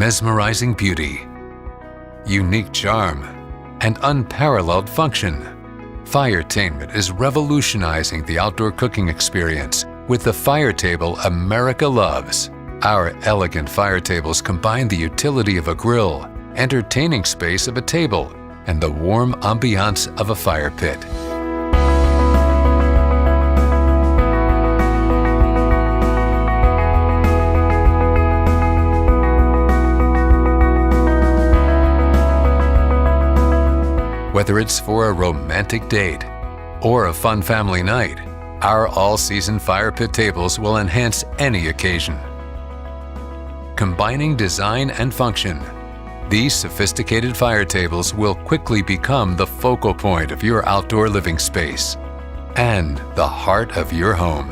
mesmerizing beauty, unique charm, and unparalleled function. Firetainment is revolutionizing the outdoor cooking experience with the fire table America loves. Our elegant fire tables combine the utility of a grill, entertaining space of a table, and the warm ambiance of a fire pit. Whether it's for a romantic date or a fun family night, our all-season fire pit tables will enhance any occasion. Combining design and function, these sophisticated fire tables will quickly become the focal point of your outdoor living space and the heart of your home.